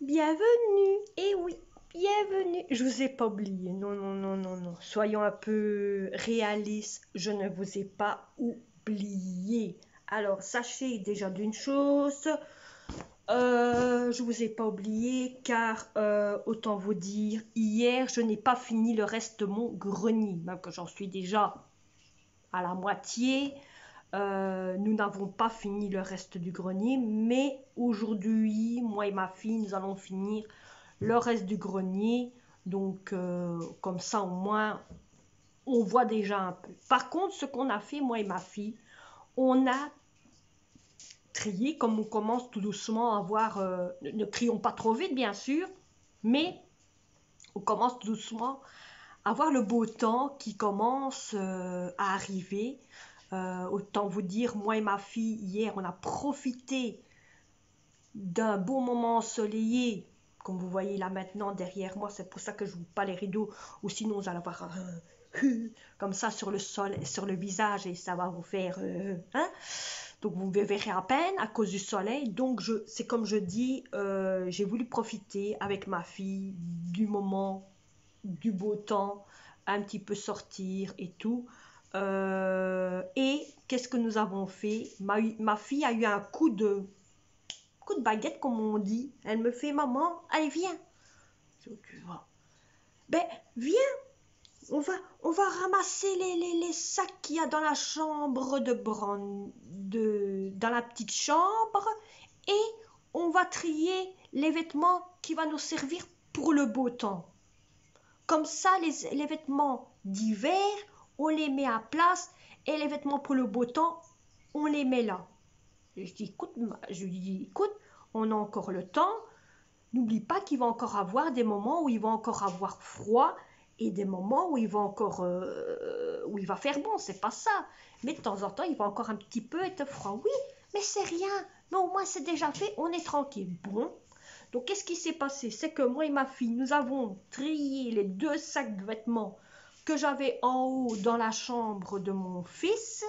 Bienvenue, eh oui, bienvenue. Je vous ai pas oublié, non, non, non, non, non. Soyons un peu réalistes, je ne vous ai pas oublié. Alors, sachez déjà d'une chose, je vous ai pas oublié car, autant vous dire, hier, je n'ai pas fini le reste de mon grenier, même que j'en suis déjà à la moitié. Nous n'avons pas fini le reste du grenier, mais aujourd'hui, moi et ma fille, nous allons finir le reste du grenier. Donc, comme ça, au moins, on voit déjà un peu. Par contre, ce qu'on a fait, moi et ma fille, on a trié, comme on commence tout doucement à voir, ne crions pas trop vite, bien sûr, mais on commence tout doucement à voir le beau temps qui commence à arriver. Autant vous dire, moi et ma fille, hier, on a profité d'un beau moment ensoleillé, comme vous voyez là maintenant derrière moi. C'est pour ça que je vous pas les rideaux, ou sinon vous allez avoir comme ça sur le sol, sur le visage, et ça va vous faire hein. Donc vous me verrez à peine à cause du soleil. Donc c'est comme je dis, j'ai voulu profiter avec ma fille du moment, du beau temps, un petit peu sortir et tout. Et qu'est-ce que nous avons fait? Ma fille a eu un coup de baguette, comme on dit. Elle me fait, maman, allez, viens. Tu vois. Ben, viens, on va ramasser les sacs qu'il y a dans la chambre dans la petite chambre, et on va trier les vêtements qui vont nous servir pour le beau temps. Comme ça, les vêtements d'hiver, on les met à place, et les vêtements pour le beau temps, on les met là. Je lui dis, écoute, on a encore le temps. N'oublie pas qu'il va encore avoir des moments où il va encore avoir froid, et des moments où il va encore où il va faire bon, c'est pas ça. Mais de temps en temps, il va encore un petit peu être froid. Oui, mais c'est rien. Mais au moins c'est déjà fait, on est tranquille. Bon. Donc qu'est-ce qui s'est passé? C'est que moi et ma fille, nous avons trié les 2 sacs de vêtements que j'avais en haut dans la chambre de mon fils.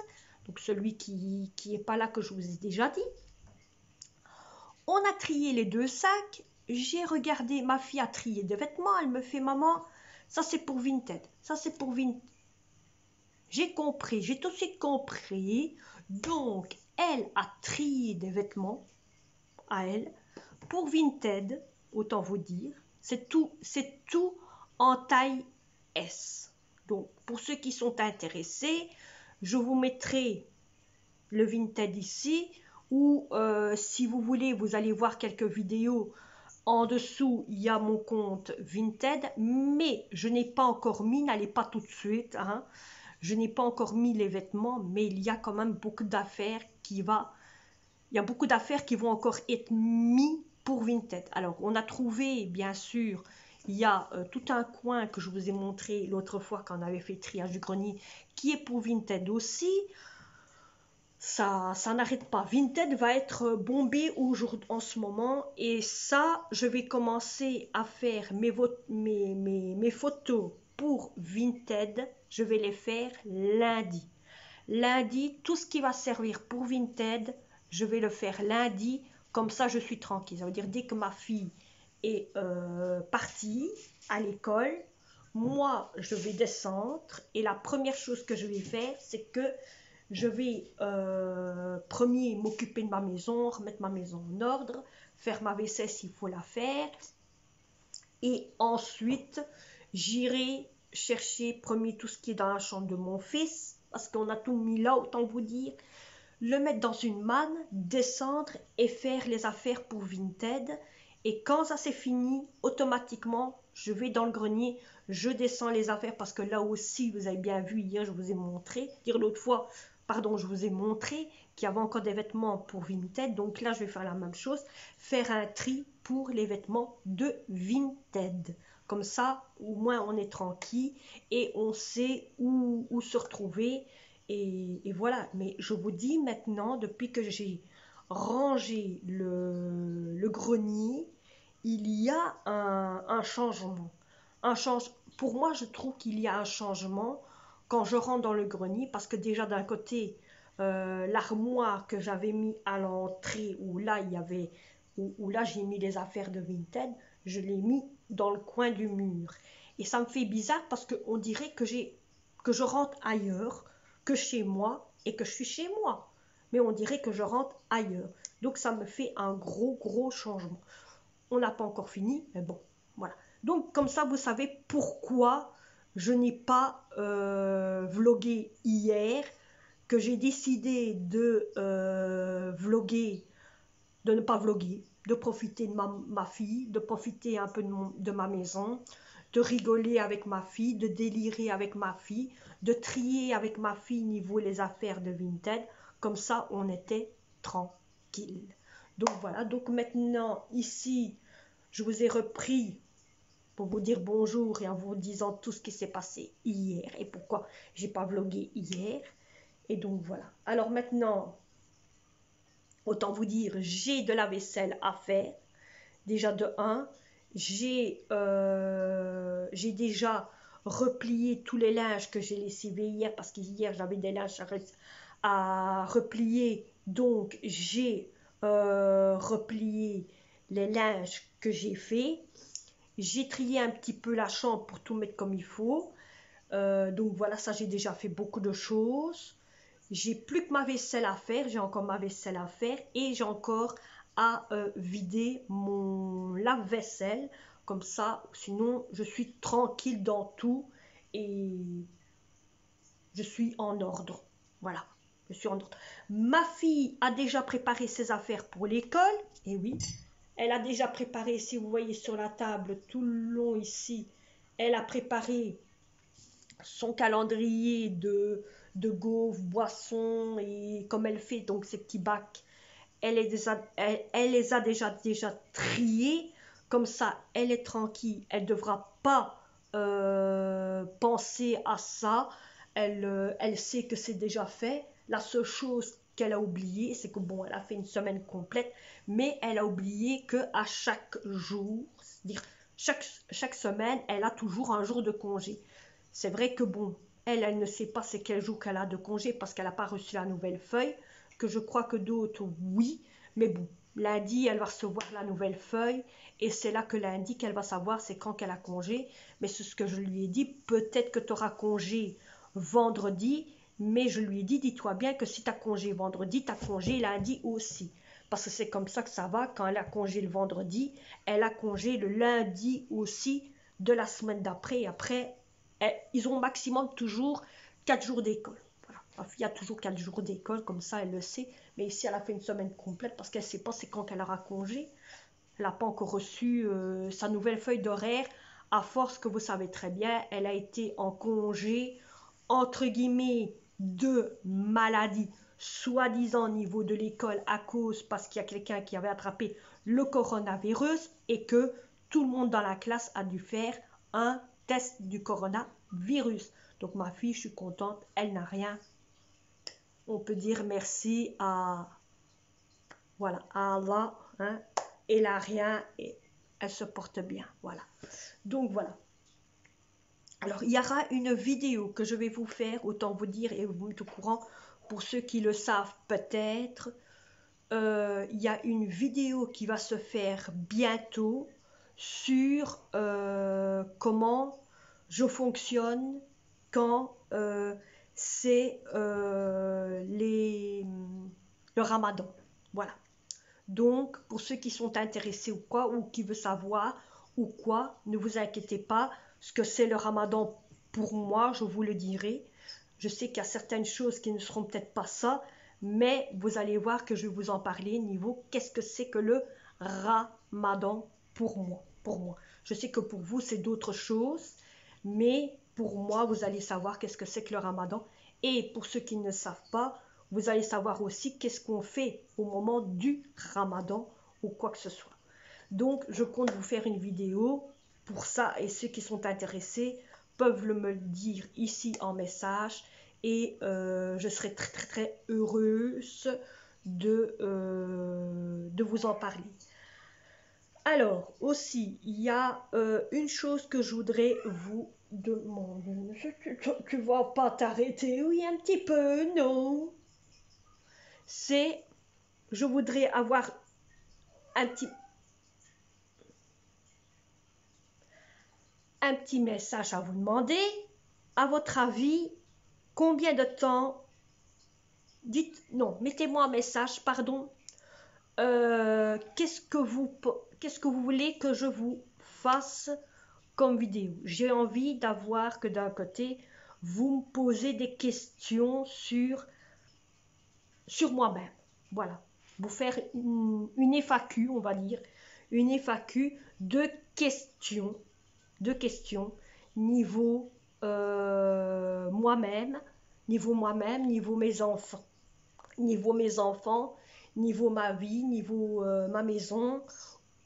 Donc celui qui est pas là, que je vous ai déjà dit. On a trié les 2 sacs. J'ai regardé, ma fille a trié des vêtements. Elle me fait, maman, ça c'est pour Vinted. Ça c'est pour Vinted. J'ai compris, j'ai tout de suite compris. Donc, elle a trié des vêtements à elle pour Vinted, autant vous dire. C'est tout en taille S. Donc, pour ceux qui sont intéressés, je vous mettrai le Vinted ici, ou si vous voulez, vous allez voir quelques vidéos. En dessous, il y a mon compte Vinted, mais je n'ai pas encore mis, n'allez pas tout de suite, hein. Je n'ai pas encore mis les vêtements, mais il y a quand même beaucoup d'affaires il y a beaucoup d'affaires qui vont encore être mis pour Vinted. Alors, on a trouvé, bien sûr, il y a tout un coin que je vous ai montré l'autre fois quand on avait fait le triage du grenier, qui est pour Vinted aussi. Ça n'arrête pas. Vinted va être bombé en ce moment, et ça, je vais commencer à faire mes photos pour Vinted. Je vais les faire lundi. Lundi, tout ce qui va servir pour Vinted, je vais le faire lundi. Comme ça, je suis tranquille. Ça veut dire, dès que ma fille est partie à l'école, moi, je vais descendre, et la première chose que je vais faire, c'est que je vais premier m'occuper de ma maison, remettre ma maison en ordre, faire ma vaisselle s'il faut la faire. Et ensuite, j'irai chercher premier tout ce qui est dans la chambre de mon fils, parce qu'on a tout mis là, autant vous dire. Le mettre dans une manne, descendre et faire les affaires pour Vinted. Et quand ça c'est fini, automatiquement, je vais dans le grenier, je descends les affaires, parce que là aussi, vous avez bien vu, hier, je vous ai montré, dire l'autre fois, pardon, je vous ai montré qu'il y avait encore des vêtements pour Vinted. Donc là, je vais faire la même chose, faire un tri pour les vêtements de Vinted. Comme ça, au moins, on est tranquille et on sait où se retrouver. Et voilà, mais je vous dis maintenant, depuis que j'ai rangé le grenier, il y a un changement. Pour moi, je trouve qu'il y a un changement quand je rentre dans le grenier, parce que déjà d'un côté, l'armoire que j'avais mis à l'entrée, où là, il y avait où là j'ai mis les affaires de Vinted, je l'ai mis dans le coin du mur. Et ça me fait bizarre parce qu'on dirait que je rentre ailleurs que chez moi et que je suis chez moi. Mais on dirait que je rentre ailleurs. Donc ça me fait un gros changement. On n'a pas encore fini, mais bon, voilà. Donc comme ça, vous savez pourquoi je n'ai pas vlogué hier, que j'ai décidé de vloguer, de ne pas vloguer, de profiter de ma fille, de profiter un peu de ma maison, de rigoler avec ma fille, de délirer avec ma fille, de trier avec ma fille niveau les affaires de Vinted. Comme ça, on était tranquille. Donc voilà, donc maintenant, ici, je vous ai repris pour vous dire bonjour et en vous disant tout ce qui s'est passé hier et pourquoi j'ai pas vlogué hier. Et donc voilà. Alors maintenant, autant vous dire, j'ai de la vaisselle à faire. Déjà de 1, j'ai déjà replié tous les linges que j'ai lessivés hier parce qu'hier j'avais des linges à replier. Donc j'ai replié les linges que j'ai fait. J'ai trié un petit peu la chambre pour tout mettre comme il faut. Donc voilà, ça j'ai déjà fait beaucoup de choses. J'ai plus que ma vaisselle à faire, j'ai encore ma vaisselle à faire et j'ai encore à vider mon lave-vaisselle. Comme ça, sinon je suis tranquille dans tout et je suis en ordre. Voilà, je suis en ordre. Ma fille a déjà préparé ses affaires pour l'école. Et oui, elle a déjà préparé, si vous voyez sur la table tout le long ici, elle a préparé son calendrier de gaufres, boissons et comme elle fait donc ses petits bacs, elle les a déjà triés. Comme ça, elle est tranquille, elle ne devra pas penser à ça. Elle sait que c'est déjà fait. La seule chose qu'elle a oublié, c'est que bon, elle a fait une semaine complète, mais elle a oublié que à chaque jour, c'est-à-dire chaque semaine, elle a toujours un jour de congé. C'est vrai que bon, elle ne sait pas c'est quel jour qu'elle a de congé parce qu'elle n'a pas reçu la nouvelle feuille, que je crois que d'autres, oui, mais bon, lundi, elle va recevoir la nouvelle feuille et c'est là que lundi qu'elle va savoir c'est quand qu'elle a congé. Mais c'est ce que je lui ai dit, peut-être que tu auras congé vendredi, mais je lui ai dit, dis-toi bien que si tu as congé vendredi, tu as congé lundi aussi. Parce que c'est comme ça que ça va, quand elle a congé le vendredi, elle a congé le lundi aussi de la semaine d'après. Et après, ils ont au maximum toujours 4 jours d'école. Voilà. Il y a toujours 4 jours d'école, comme ça elle le sait. Mais ici, elle a fait une semaine complète parce qu'elle ne sait pas c'est quand qu'elle aura congé. Elle n'a pas encore reçu sa nouvelle feuille d'horaire. À force que vous savez très bien, elle a été en congé, entre guillemets, de maladie, soi-disant au niveau de l'école à cause parce qu'il y a quelqu'un qui avait attrapé le coronavirus et que tout le monde dans la classe a dû faire un test du coronavirus. Donc ma fille, je suis contente, elle n'a rien. On peut dire merci à, voilà, à Allah, hein. Elle n'a rien et elle se porte bien, voilà. Donc voilà. Alors il y aura une vidéo que je vais vous faire, autant vous dire et vous mettre au courant, pour ceux qui le savent peut-être. Il y a une vidéo qui va se faire bientôt sur comment je fonctionne quand c'est le ramadan. Voilà. Donc, pour ceux qui sont intéressés ou quoi, ou qui veulent savoir ou quoi, ne vous inquiétez pas. Ce que c'est le ramadan pour moi, je vous le dirai. Je sais qu'il y a certaines choses qui ne seront peut-être pas ça, mais vous allez voir que je vais vous en parler niveau qu'est-ce que c'est que le ramadan pour moi. Pour moi. Je sais que pour vous, c'est d'autres choses, mais pour moi, vous allez savoir qu'est-ce que c'est que le ramadan. Et pour ceux qui ne savent pas, vous allez savoir aussi qu'est-ce qu'on fait au moment du ramadan ou quoi que ce soit. Donc, je compte vous faire une vidéo pour ça et ceux qui sont intéressés peuvent me le dire ici en message et je serai très heureuse de vous en parler. Alors, aussi, il y a une chose que je voudrais vous demander. Tu vas pas t'arrêter, oui, un petit peu, non? C'est, je voudrais avoir un petit message à vous demander. À votre avis, combien de temps, mettez-moi un message, pardon. Qu'est-ce que vous voulez que je vous fasse comme vidéo? J'ai envie d'avoir que d'un côté, vous me posez des questions sur moi-même. Voilà. Vous faire une FAQ, on va dire. Une FAQ de questions. Niveau moi-même, niveau mes enfants. Niveau mes enfants, niveau ma vie, niveau ma maison.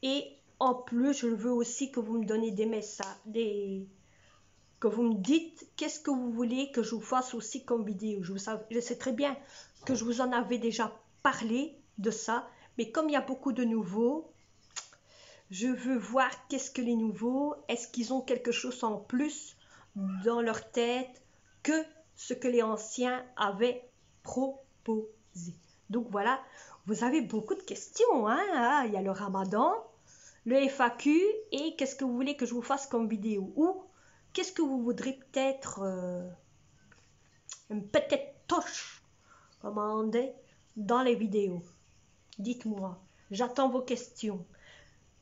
Et en plus, je veux aussi que vous me donnez des messages, que vous me dites qu'est-ce que vous voulez que je vous fasse aussi comme vidéo. Je sais très bien que je vous en avais déjà parlé de ça, mais comme il y a beaucoup de nouveaux, je veux voir qu'est-ce que les nouveaux, est-ce qu'ils ont quelque chose en plus dans leur tête que ce que les anciens avaient proposé. Donc voilà, vous avez beaucoup de questions, hein? Il y a le Ramadan, le FAQ et qu'est-ce que vous voulez que je vous fasse comme vidéo, ou qu'est-ce que vous voudrez peut-être une petite touche, comme on dit, dans les vidéos. Dites-moi, j'attends vos questions.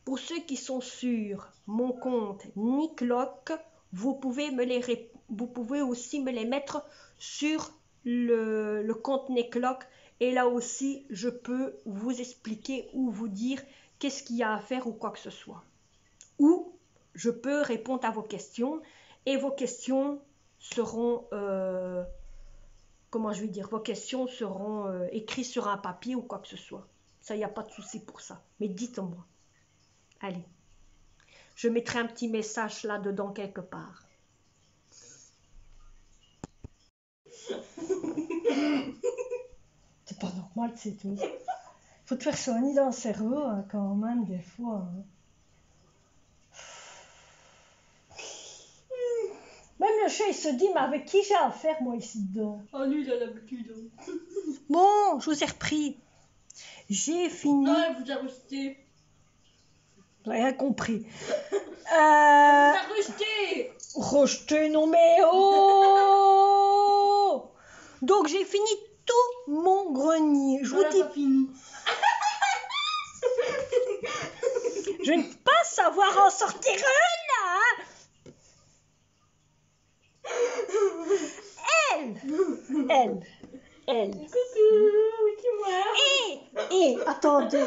Pour ceux qui sont sur mon compte Nicloc, vous pouvez aussi me les mettre sur le compte Nicloc. Et là aussi, je peux vous expliquer ou vous dire qu'est-ce qu'il y a à faire ou quoi que ce soit. Ou je peux répondre à vos questions. Et vos questions seront, vos questions seront écrites sur un papier ou quoi que ce soit. Ça, il n'y a pas de souci pour ça. Mais dites-moi. Allez, je mettrai un petit message là-dedans quelque part. C'est pas normal, c'est tout. Faut te faire soigner dans le cerveau, hein, quand même, des fois. Hein. Même le chat, il se dit, mais avec qui j'ai affaire, moi, ici dedans? Oh, lui, il a l'habitude. Bon, je vous ai repris. J'ai fini. Non, il vous a resté. Rien compris. Il a rejeté. Rejeté, non mais oh. Donc j'ai fini tout mon grenier. Je vous dis. Pas fini. Je ne peux pas savoir en sortir un, là. Elle. Et attendez.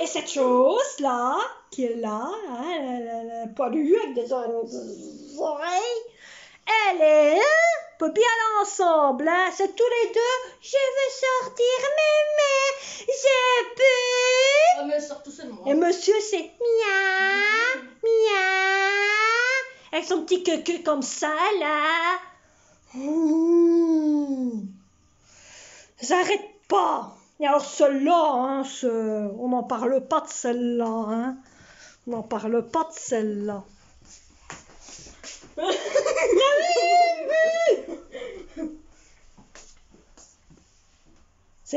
Et cette chose-là, qui est là, hein, poilue avec des oreilles, elle est, peut bien aller ensemble, hein, c'est tous les deux, je veux sortir, mémé, je peux. Ah, mais elle sort tout seulement. Et monsieur, c'est miaou, avec son petit queue comme ça, là. J'arrête pas. Et alors celle-là, hein, on n'en parle pas de celle-là. Hein. On n'en parle pas de celle-là.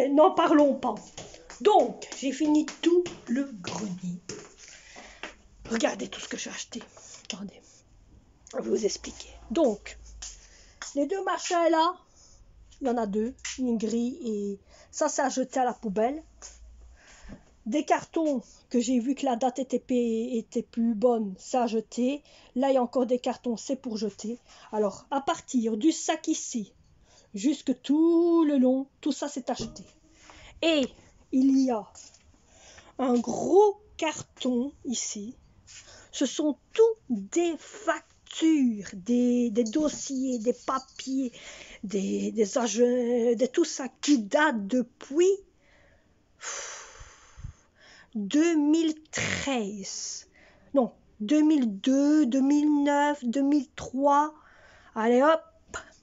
N'en parlons pas. Donc, j'ai fini tout le grenier. Regardez tout ce que j'ai acheté. Attendez, je vais vous expliquer. Donc, les deux machins là, il y en a deux, une grille et ça, c'est à jeter à la poubelle. Des cartons que j'ai vu que la date était plus bonne, ça à jeter. Là, il y a encore des cartons, c'est pour jeter. Alors, à partir du sac ici, jusque tout le long, tout ça, c'est à jeter. Et il y a un gros carton ici. Ce sont tous des factures, des dossiers, des papiers, des agents, de tout ça qui date depuis 2013. Non, 2002, 2009, 2003. Allez hop,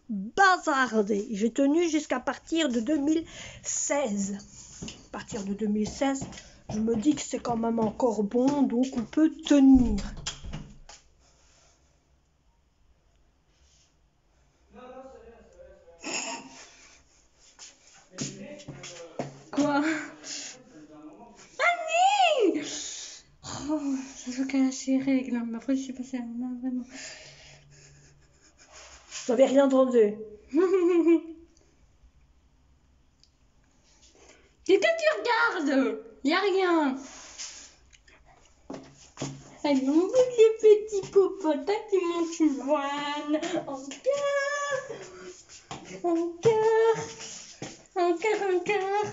bazardé. J'ai tenu jusqu'à partir de 2016. À partir de 2016, je me dis que c'est quand même encore bon, donc on peut tenir. Quoi? qu'elle a ses règles. Mais après, je sais pas si elle en a vraiment. Vous n'avez rien entendu. Qu'est-ce que tu regardes? Y a rien. Allez, on veut les petits popotas qui montent une voile. Encore. Encore. Encore, encore.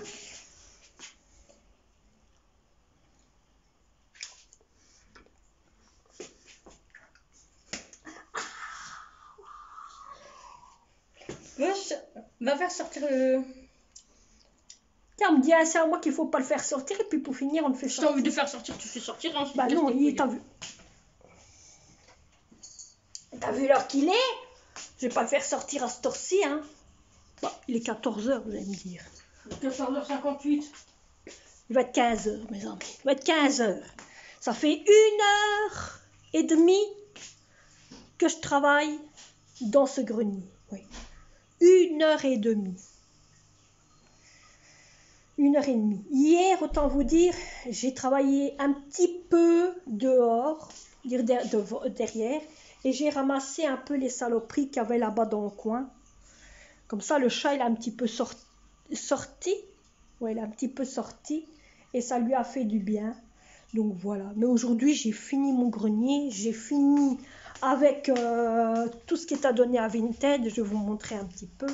Va faire sortir le... Tiens, on me dit, ah, c'est à moi qu'il faut pas le faire sortir, et puis pour finir, on le fait Si t'as sortir. envie de faire sortir, tu fais sortir. Hein, Bah non, il t'a vu. T'as vu l'heure qu'il est? Je vais pas le faire sortir à cette heure-ci, hein. Bah, il est 14h, vous allez me dire. 14h58. Il va être 15h, mes amis. Il va être 15h. Ça fait 1h30 que je travaille dans ce grenier. Oui. 1h30. 1h30. Hier, autant vous dire, j'ai travaillé un petit peu dehors, derrière, et j'ai ramassé un peu les saloperies qu'il y avait là-bas dans le coin. Comme ça, le chat, il a un petit peu sorti. Ouais, il a un petit peu sorti, et ça lui a fait du bien. Donc voilà. Mais aujourd'hui, j'ai fini mon grenier. J'ai fini avec tout ce qui est à donner à Vinted. Je vais vous montrer un petit peu.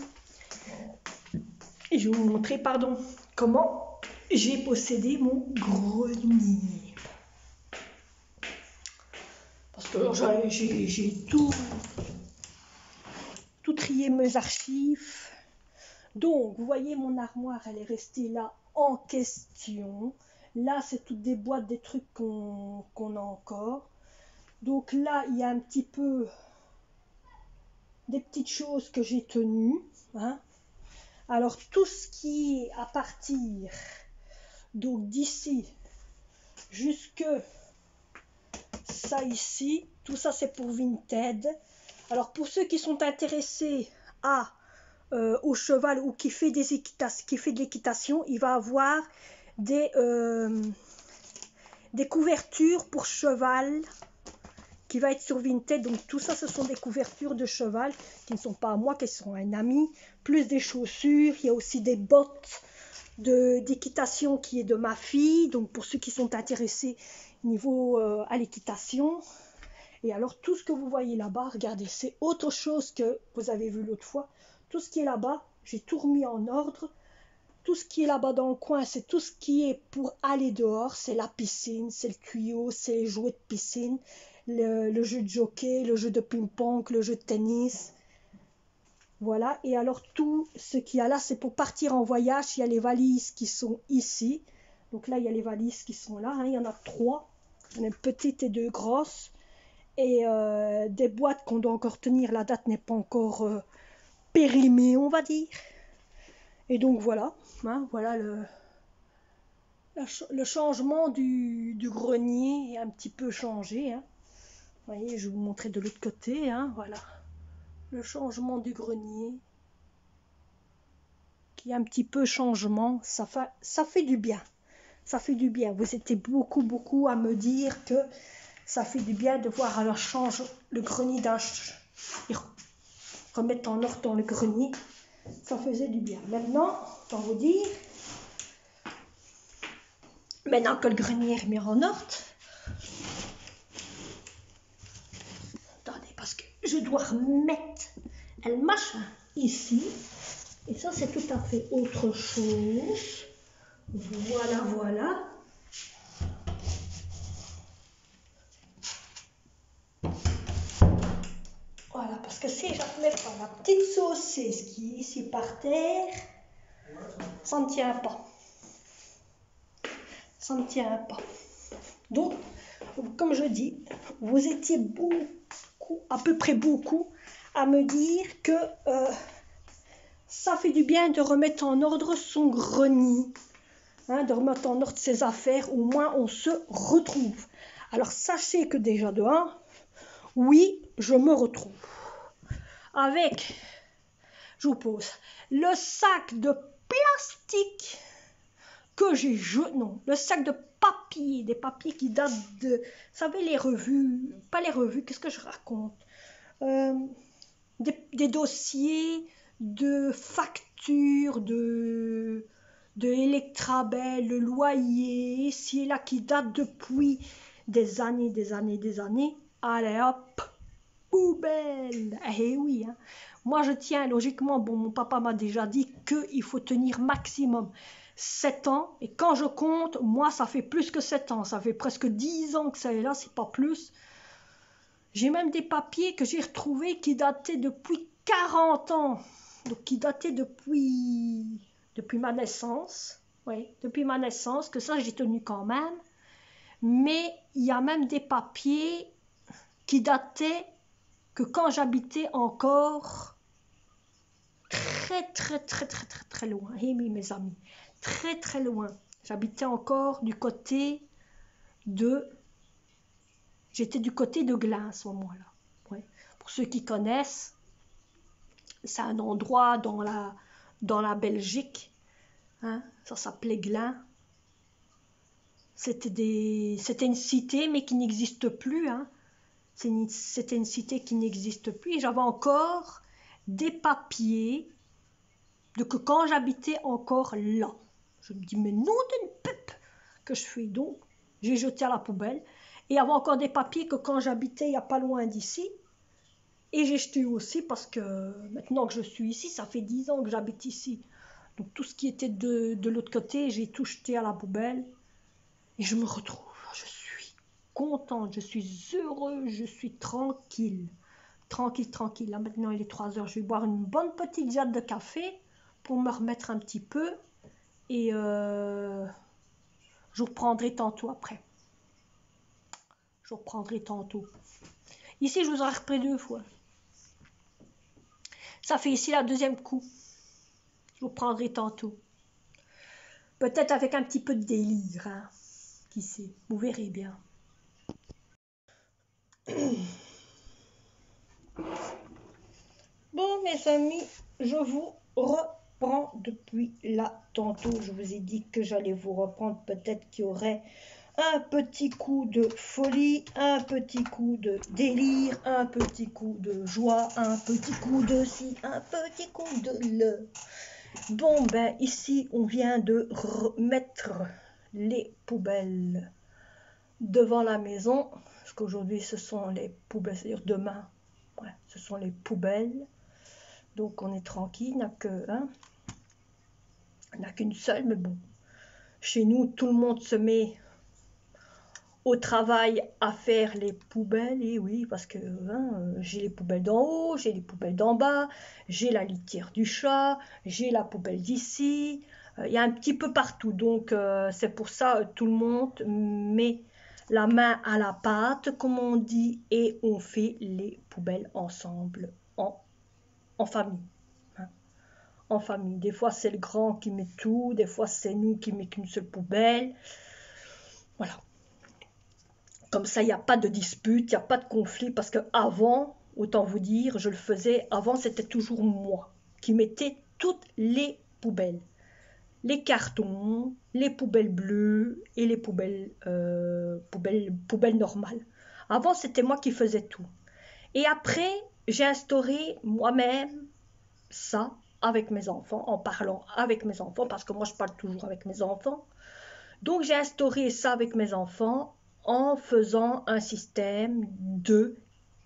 Et je vais vous montrer, pardon, comment j'ai possédé mon grenier. Parce que j'ai tout trié mes archives. Donc, vous voyez, mon armoire, elle est restée là en question. Là, c'est toutes des boîtes, des trucs qu'on a encore. Donc là, il y a un petit peu des petites choses que j'ai tenues. Hein. Alors, tout ce qui est à partir donc d'ici jusque ça ici, tout ça c'est pour Vinted. Alors, pour ceux qui sont intéressés au cheval ou qui fait de l'équitation, il va avoir des couvertures pour cheval qui va être sur Vinted. Donc tout ça, ce sont des couvertures de cheval qui ne sont pas à moi, qui sont à un ami, plus des chaussures. Il y a aussi des bottes d'équitation qui est de ma fille, donc pour ceux qui sont intéressés niveau à l'équitation. Et alors tout ce que vous voyez là-bas, regardez, c'est autre chose que vous avez vu l'autre fois. Tout ce qui est là-bas, j'ai tout remis en ordre. Tout ce qui est là-bas dans le coin, c'est tout ce qui est pour aller dehors. C'est la piscine, c'est le tuyau, c'est les jouets de piscine, le jeu de jockey, le jeu de ping-pong, le jeu de tennis. Voilà. Et alors tout ce qu'il y a là, c'est pour partir en voyage. Il y a les valises qui sont ici. Donc là, il y a les valises qui sont là. Hein. Il y en a 3. Il y en a une petite et 2 grosses. Et des boîtes qu'on doit encore tenir. La date n'est pas encore périmée, on va dire. Et donc voilà, hein, voilà le changement du grenier est un petit peu changé. Hein. Vous voyez, je vais vous montrer de l'autre côté. Hein, voilà, le changement du grenier qui est un petit peu changement. Ça fait du bien. Ça fait du bien. Vous étiez beaucoup à me dire que ça fait du bien de voir alors change le grenier remettre en ordre dans le grenier. Ça faisait du bien. Maintenant, je vais vous dire, maintenant que le grenier est remis en ordre, attendez, parce que je dois remettre le machin ici, et ça c'est tout à fait autre chose. Voilà. Voilà, parce que si je ne mets pas la petite saucisse qui est ici par terre, ça ne tient pas. Ça ne tient pas. Donc, comme je dis, vous étiez à peu près beaucoup, à me dire que ça fait du bien de remettre en ordre son grenier, hein, de remettre en ordre ses affaires, au moins on se retrouve. Alors, sachez que déjà de 1, oui, je me retrouve. Avec, je vous pose, le sac de plastique que j'ai jeté, non, le sac de papier, des papiers qui datent de, vous savez, les revues, pas les revues, qu'est-ce que je raconte? Des dossiers de factures, de Electrabel, le loyer, ici et là, qui datent depuis des années, des années, des années. Allez hop, poubelle. Eh oui, hein. Moi je tiens logiquement, bon, mon papa m'a déjà dit qu'il faut tenir maximum 7 ans, et quand je compte, moi ça fait plus que 7 ans, ça fait presque 10 ans que ça est là, c'est pas plus. J'ai même des papiers que j'ai retrouvés qui dataient depuis 40 ans, donc qui dataient depuis ma naissance, oui, depuis ma naissance, que ça j'ai tenu quand même, mais il y a même des papiers qui dataient que quand j'habitais encore très très très très très très loin, et oui mes amis, très très loin, j'habitais encore du côté de, j'étais du côté de Glun à ce moment-là, ouais. Pour ceux qui connaissent, c'est un endroit dans la Belgique, hein, ça s'appelait Glun. C'était une cité mais qui n'existe plus, hein. C'était une cité qui n'existe plus, et j'avais encore des papiers de que quand j'habitais encore là. Je me dis, mais non d'une pipe que je fais, donc j'ai jeté à la poubelle, et il y avait encore des papiers que quand j'habitais il n'y a pas loin d'ici, et j'ai jeté aussi parce que maintenant que je suis ici, ça fait 10 ans que j'habite ici, donc tout ce qui était de l'autre côté, j'ai tout jeté à la poubelle, et je me retrouve, je suis contente, je suis heureuse, je suis tranquille. Tranquille, tranquille. Là, maintenant, il est 3 heures. Je vais boire une bonne petite jatte de café pour me remettre un petit peu. Et je vous reprendrai tantôt après. Je vous reprendrai tantôt. Ici, je vous aurais repris 2 fois. Ça fait ici la 2e coup. Je vous reprendrai tantôt. Peut-être avec un petit peu de délire, hein. Qui sait? Vous verrez bien. Bon, mes amis, je vous reprends depuis là. Tantôt, je vous ai dit que j'allais vous reprendre. Peut-être qu'il y aurait un petit coup de folie, un petit coup de délire, un petit coup de joie, un petit coup de ci, un petit coup de le. Bon, ben ici, on vient de remettre les poubelles devant la maison. Parce qu'aujourd'hui, ce sont les poubelles, c'est-à-dire demain, ouais, ce sont les poubelles. Donc on est tranquille, il n'y a qu'une seule, mais bon. Chez nous, tout le monde se met au travail à faire les poubelles, et oui, parce que j'ai les poubelles d'en haut, j'ai les poubelles d'en bas, j'ai la litière du chat, j'ai la poubelle d'ici, il y a un petit peu partout, donc c'est pour ça tout le monde met la main à la pâte, comme on dit, et on fait les poubelles ensemble, en famille. En famille. Des fois, c'est le grand qui met tout, des fois, c'est nous qui mettons qu'une seule poubelle. Voilà. Comme ça, il n'y a pas de dispute, il n'y a pas de conflit, parce que avant, autant vous dire, je le faisais, avant, c'était toujours moi qui mettais toutes les poubelles. Les cartons, les poubelles bleues et les poubelles normales. Avant, c'était moi qui faisais tout. Et après, j'ai instauré moi-même ça avec mes enfants, en parlant avec mes enfants, parce que moi je parle toujours avec mes enfants. Donc j'ai instauré ça avec mes enfants en faisant un système de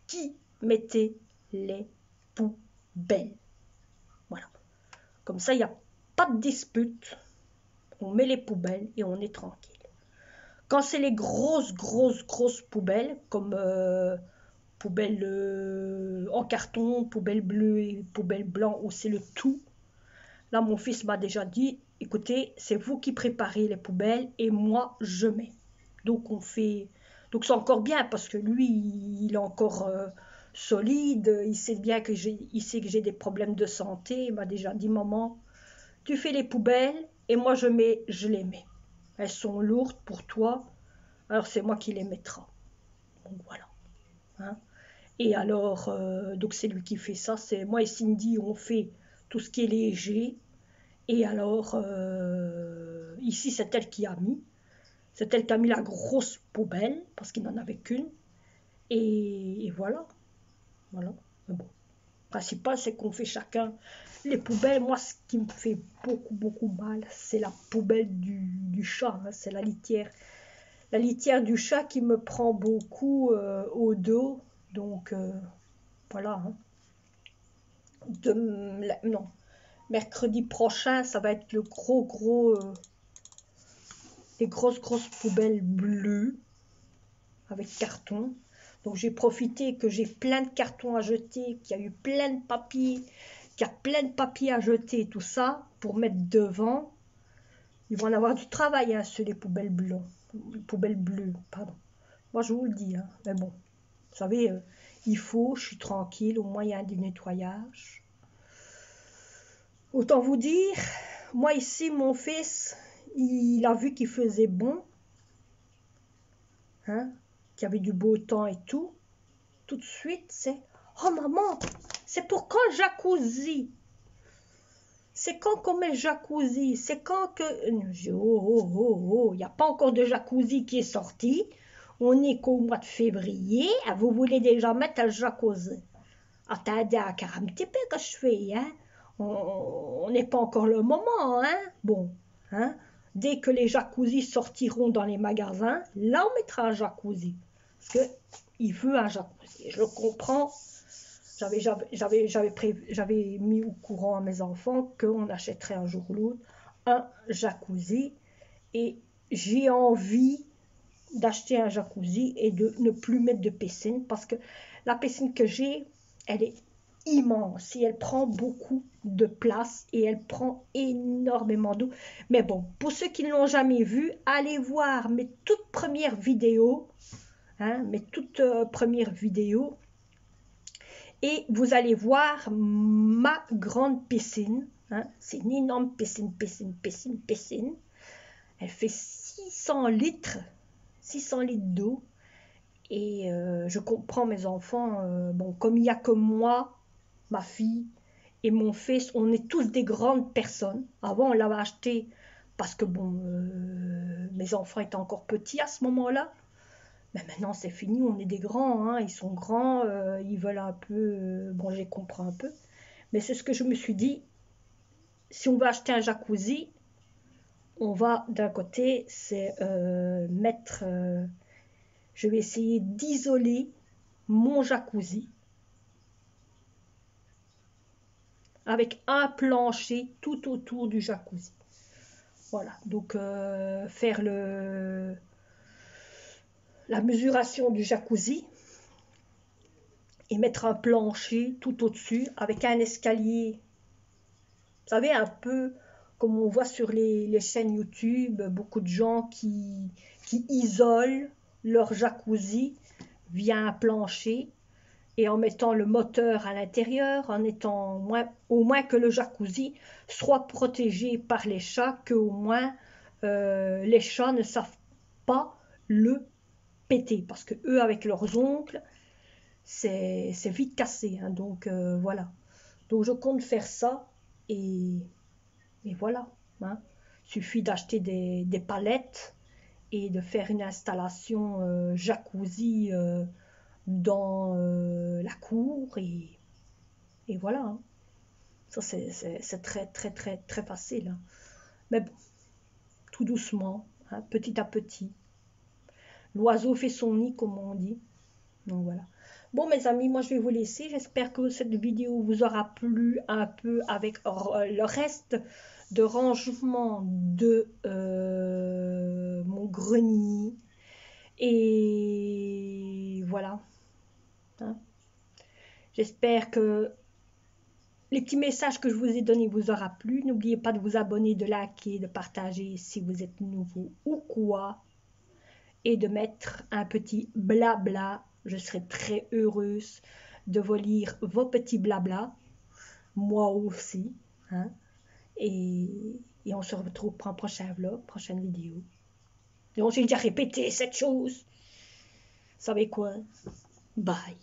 qui mettait les poubelles. Voilà. Comme ça, il n'y a pas de dispute. On met les poubelles et on est tranquille. Quand c'est les grosses poubelles, comme poubelle en carton, poubelle bleue et poubelle blanc, où c'est le tout, là, mon fils m'a déjà dit, écoutez, c'est vous qui préparez les poubelles et moi, je mets. Donc, on fait... Donc, c'est encore bien parce que lui, il est encore solide. Il sait bien que j'ai des problèmes de santé. Il m'a déjà dit, maman, tu fais les poubelles et moi, je les mets. Elles sont lourdes pour toi, alors c'est moi qui les mettrai. Donc, voilà. Hein. Et alors, donc c'est lui qui fait ça. C'est moi et Cindy, on fait tout ce qui est léger. Et alors, ici, c'est elle qui a mis. C'est elle qui a mis la grosse poubelle, parce qu'il n'en avait qu'une. Et voilà. Voilà. Mais bon. Le principal, c'est qu'on fait chacun les poubelles. Moi, ce qui me fait beaucoup mal, c'est la poubelle du chat. Hein, c'est la litière. La litière du chat qui me prend beaucoup au dos. Donc, voilà. Hein. Non. Mercredi prochain, ça va être le les grosses poubelles bleues avec carton. Donc j'ai profité que j'ai plein de cartons à jeter, qu'il y a eu plein de papiers, qu'il y a plein de papiers à jeter, tout ça, pour mettre devant. Ils vont en avoir du travail hein, sur les poubelles bleues, pardon. Moi je vous le dis, hein, mais bon, vous savez, je suis tranquille, au moins il y a du nettoyage. Autant vous dire, moi ici, mon fils, il a vu qu'il faisait bon, hein, qu'il y avait du beau temps et tout. Tout de suite, c'est « Oh maman, c'est pour quand le jacuzzi? C'est quand qu'on met le jacuzzi? C'est quand que... » Je dis « Oh, il n'y a pas encore de jacuzzi qui est sorti. On n'est qu'au mois de février. Vous voulez déjà mettre le jacuzzi? Attendez un petit peu que je fais, hein. On n'est pas encore le moment, hein. Bon, hein. Dès que les jacuzzis sortiront dans les magasins, là on mettra un jacuzzi. Parce que il veut un jacuzzi. Je le comprends. J'avais mis au courant à mes enfants qu'on achèterait un jour ou l'autre un jacuzzi. Et j'ai envie d'acheter un jacuzzi et de ne plus mettre de piscine. Parce que la piscine que j'ai, elle est immense et elle prend beaucoup de place et elle prend énormément d'eau. Mais bon, pour ceux qui ne l'ont jamais vu, allez voir mes toutes premières vidéos, hein, et vous allez voir ma grande piscine. Hein, c'est une énorme piscine. Elle fait 600 litres d'eau. Et je comprends mes enfants, bon, comme il n'y a que moi, ma fille et mon fils, on est tous des grandes personnes. Avant, on l'avait acheté parce que, bon, mes enfants étaient encore petits à ce moment-là. Mais maintenant, c'est fini, on est des grands, hein, ils sont grands, ils veulent un peu... bon, je les comprends un peu. Mais c'est ce que je me suis dit, si on veut acheter un jacuzzi, on va, d'un côté, c'est mettre... je vais essayer d'isoler mon jacuzzi avec un plancher tout autour du jacuzzi. Voilà, donc faire la mesuration du jacuzzi et mettre un plancher tout au-dessus avec un escalier. Vous savez, un peu comme on voit sur les chaînes YouTube, beaucoup de gens qui isolent leur jacuzzi via un plancher et en mettant le moteur à l'intérieur, en étant au moins que le jacuzzi soit protégé par les chats, que au moins les chats ne savent pas le péter, parce que eux avec leurs ongles, c'est vite cassé, hein, donc voilà. Donc je compte faire ça et voilà. Hein. Suffit d'acheter des palettes et de faire une installation jacuzzi dans la cour et voilà. Hein. Ça c'est très facile. Hein. Mais bon, tout doucement, hein, petit à petit. L'oiseau fait son nid, comme on dit. Donc voilà. Bon mes amis, moi je vais vous laisser. J'espère que cette vidéo vous aura plu un peu avec le reste de rangement de mon grenier. Et voilà. Hein. J'espère que les petits messages que je vous ai donnés vous aura plu. N'oubliez pas de vous abonner, de liker, de partager si vous êtes nouveau ou quoi. Et de mettre un petit blabla. Je serai très heureuse de vous lire vos petits blabla. Moi aussi. Hein. Et on se retrouve pour un prochain vlog, prochaine vidéo. Donc j'ai déjà répété cette chose. Vous savez quoi? Bye.